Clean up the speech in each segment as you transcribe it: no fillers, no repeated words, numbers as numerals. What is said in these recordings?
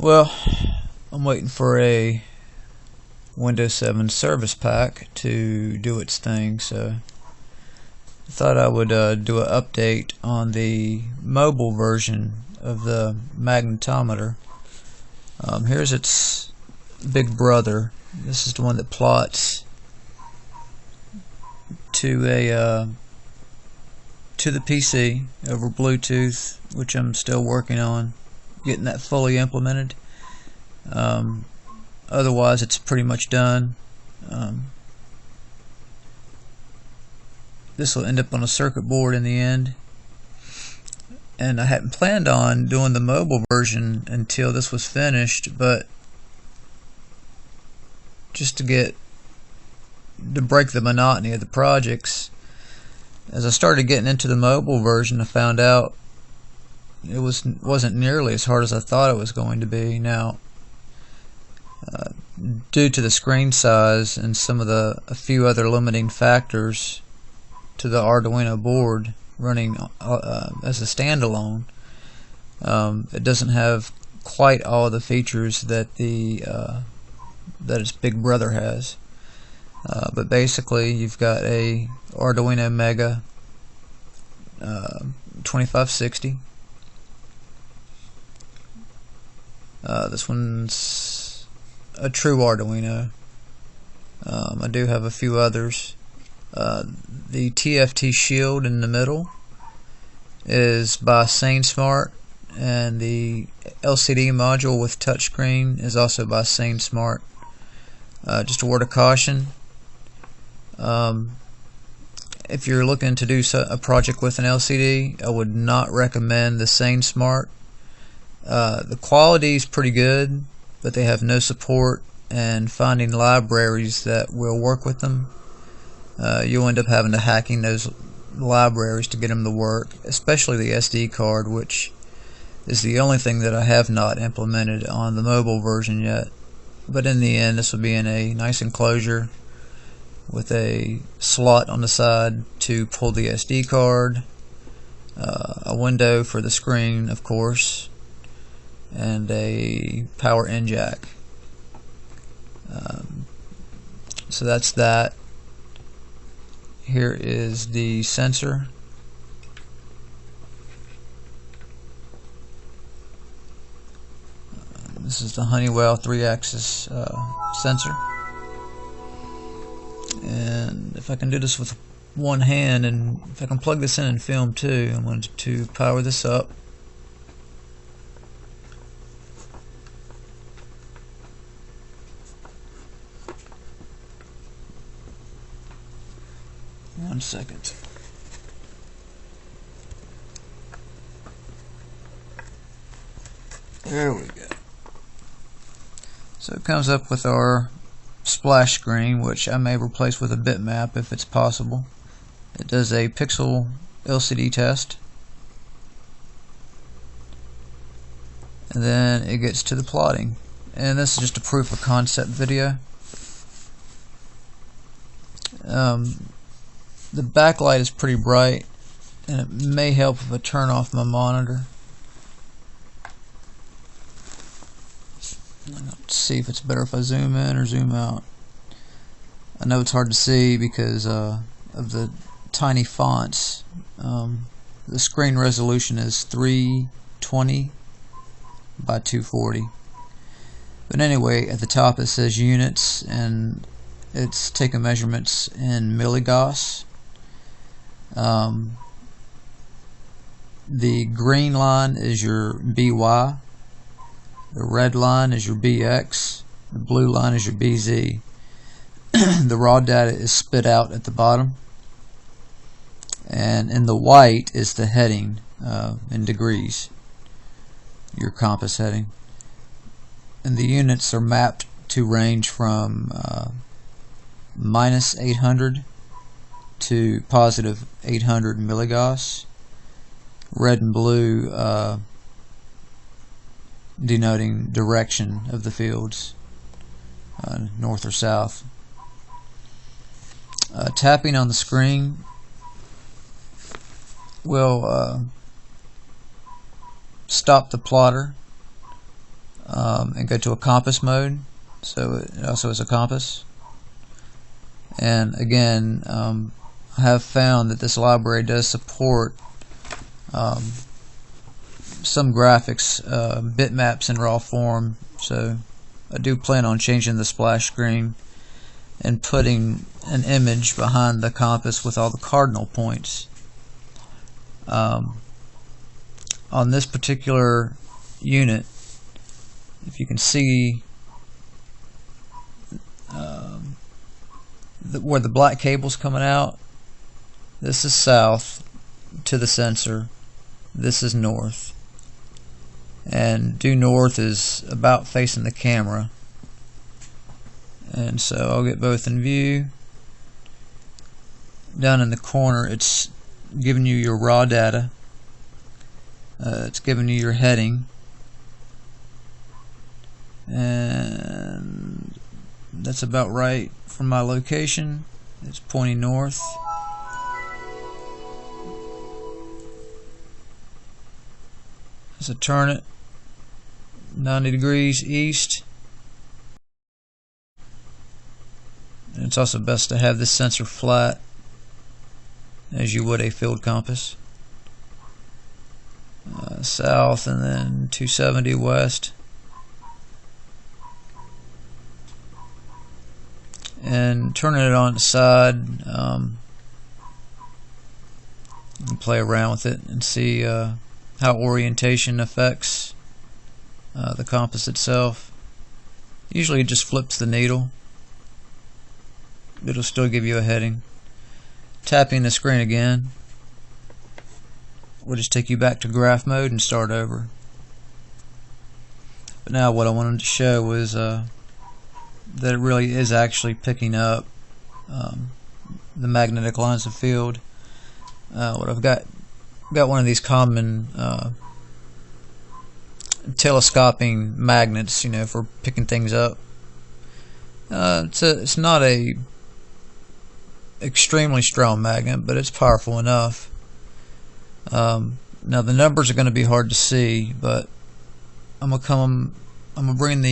Well, I'm waiting for a Windows 7 service pack to do its thing, so I thought I would do an update on the mobile version of the magnetometer. Here's its big brother. This is the one that plots to a to the PC over Bluetooth, which I'm still working on getting that fully implemented. Otherwise, it's pretty much done. This will end up on a circuit board in the end, and I hadn't planned on doing the mobile version until this was finished, but just to break the monotony of the projects, as I started getting into the mobile version, I found out it wasn't nearly as hard as I thought it was going to be. Now, due to the screen size and some of a few other limiting factors to the Arduino board running as a standalone, it doesn't have quite all the features that that its big brother has. But basically, you've got a Arduino Mega 2560. This one's a true Arduino. I do have a few others. The TFT shield in the middle is by SaneSmart, and the LCD module with touchscreen is also by SaneSmart. Just a word of caution, if you're looking to do a project with an LCD, I would not recommend the SaneSmart. The quality is pretty good, but they have no support, and finding libraries that will work with them, you'll end up having to hacking those libraries to get them to work, especially the SD card, which is the only thing that I have not implemented on the mobile version yet. But in the end, this will be in a nice enclosure with a slot on the side to pull the SD card, a window for the screen, of course, and a power in jack. So that's that. Here is the sensor. This is the Honeywell 3-axis sensor. And if I can do this with one hand, and if I can plug this in and film too, I'm going to power this up. One second. There we go. So it comes up with our splash screen, which I may replace with a bitmap if it's possible. It does a pixel LCD test, and then it gets to the plotting. And this is just a proof of concept video. The backlight is pretty bright, and it may help if I turn off my monitor. Let's see if it's better if I zoom in or zoom out. I know it's hard to see because of the tiny fonts. The screen resolution is 320 by 240. But anyway, at the top it says units, and it's taking measurements in milligauss. The green line is your BY, the red line is your BX, the blue line is your BZ. The raw data is spit out at the bottom, and in the white is the heading in degrees, your compass heading. And the units are mapped to range from minus 800 to positive 800 milligauss. Red and blue denoting direction of the fields, north or south. Tapping on the screen will stop the plotter and go to a compass mode, so it also is a compass. And again, I have found that this library does support some graphics, bitmaps in raw form, so I do plan on changing the splash screen and putting an image behind the compass with all the cardinal points. On this particular unit, if you can see where the black cable's coming out, this is south to the sensor, this is north, and due north is about facing the camera. And so I'll get both in view. Down in the corner, it's giving you your raw data. It's giving you your heading, and that's about right from my location. It's pointing north. So turn it 90 degrees east. And it's also best to have this sensor flat, as you would a field compass. South, and then 270 west. And turning it on its side, you can play around with it and see how orientation affects the compass itself. Usually it just flips the needle. It'll still give you a heading. Tapping the screen again will just take you back to graph mode and start over. But now what I wanted to show was that it really is actually picking up the magnetic lines of field. What I've got one of these common telescoping magnets, for picking things up. It's not a extremely strong magnet, but it's powerful enough. Now the numbers are going to be hard to see, but I'm gonna bring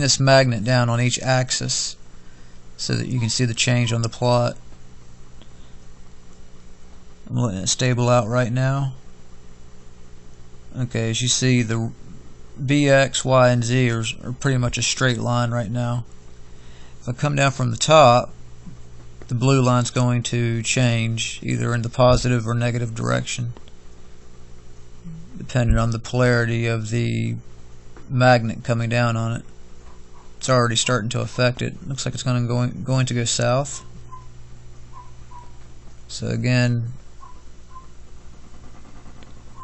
this magnet down on each axis so that you can see the change on the plot. I'm letting it stable out right now. Okay, as you see, the B, X, Y, and Z are pretty much a straight line right now. If I come down from the top, the blue line's going to change either in the positive or negative direction, depending on the polarity of the magnet coming down on it. It's already starting to affect it. Looks like it's going to go south. So again,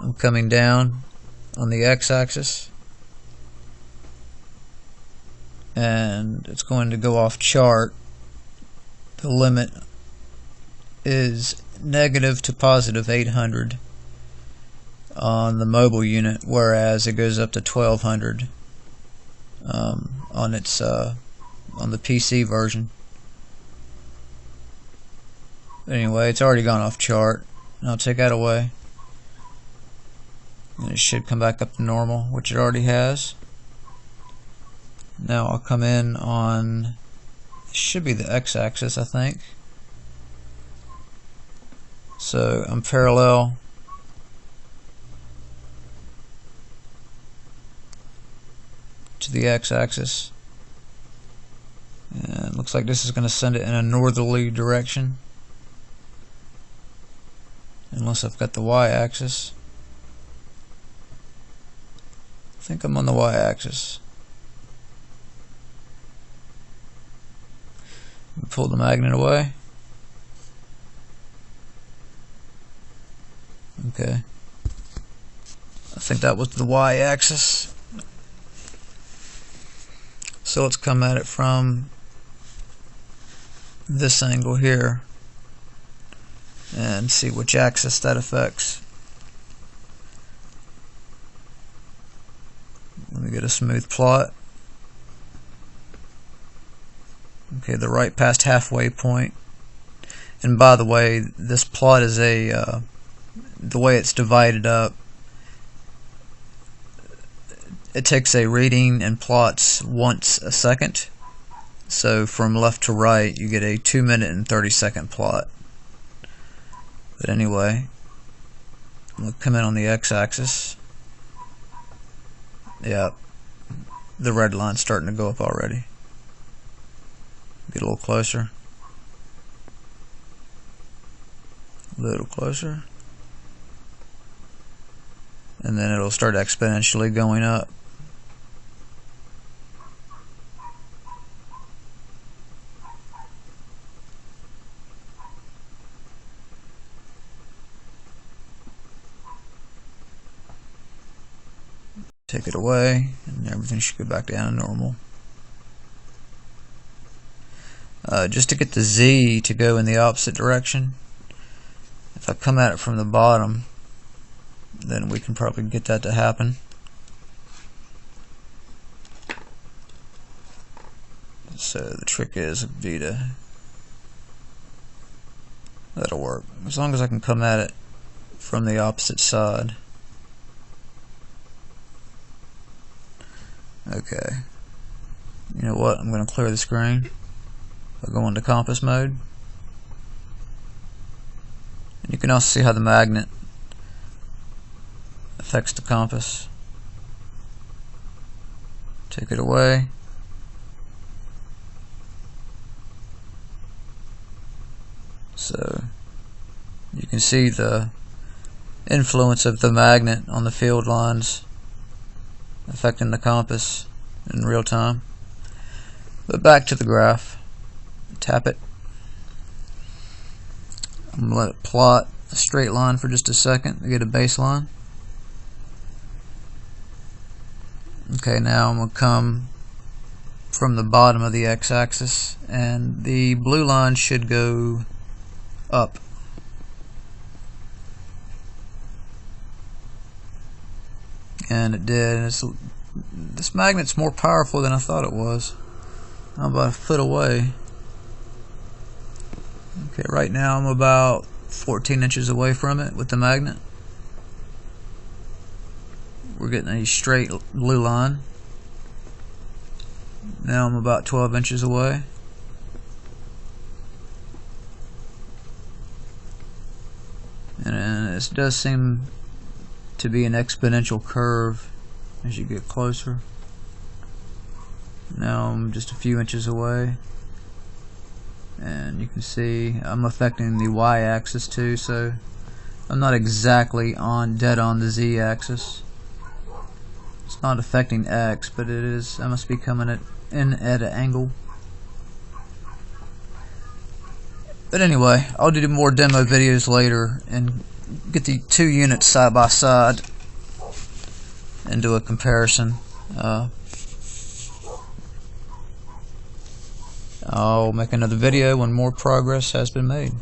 I'm coming down on the x-axis, and it's going to go off chart. The limit is negative to positive 800 on the mobile unit, whereas it goes up to 1200 on the PC version. Anyway, it's already gone off chart, and I'll take that away, and it should come back up to normal, which it already has. Now I'll come in on, it should be the x-axis, I think. So I'm parallel to the x-axis, and it looks like this is going to send it in a northerly direction, unless I've got the y-axis. I think I'm on the y-axis. Pull the magnet away. Okay, I think that was the y-axis. So let's come at it from this angle here and see which axis that affects. Let me get a smooth plot. Okay, the right past halfway point. And by the way, this plot is the way it's divided up. it takes a reading and plots once a second. So from left to right you get a 2-minute and 30-second plot. But anyway, we'll come in on the x-axis. Yeah, the red line's starting to go up already. Get a little closer. A little closer. And then it'll start exponentially going up. Take it away, and everything should go back down to normal. Just to get the Z to go in the opposite direction, if I come at it from the bottom, then we can probably get that to happen. So the trick is V to, that'll work as long as I can come at it from the opposite side. Okay, you know what, I'm going to clear the screen. I'll go into compass mode, and you can also see how the magnet affects the compass. Take it away. So you can see the influence of the magnet on the field lines affecting the compass in real time. But back to the graph. Tap it. I'm going to let it plot a straight line for just a second to get a baseline. Okay, now I'm going to come from the bottom of the x-axis, and the blue line should go up. And it did. This magnet's more powerful than I thought it was. I'm about a foot away. Okay, right now I'm about 14 inches away from it with the magnet. We're getting a straight blue line. Now I'm about 12 inches away. And it does seem to be an exponential curve as you get closer. Now I'm just a few inches away, and you can see I'm affecting the y-axis too, so I'm not exactly dead on the z-axis. It's not affecting x, but it is. I must be coming in at an angle. But anyway, I'll do more demo videos later and get the two units side by side and do a comparison. I'll make another video when more progress has been made.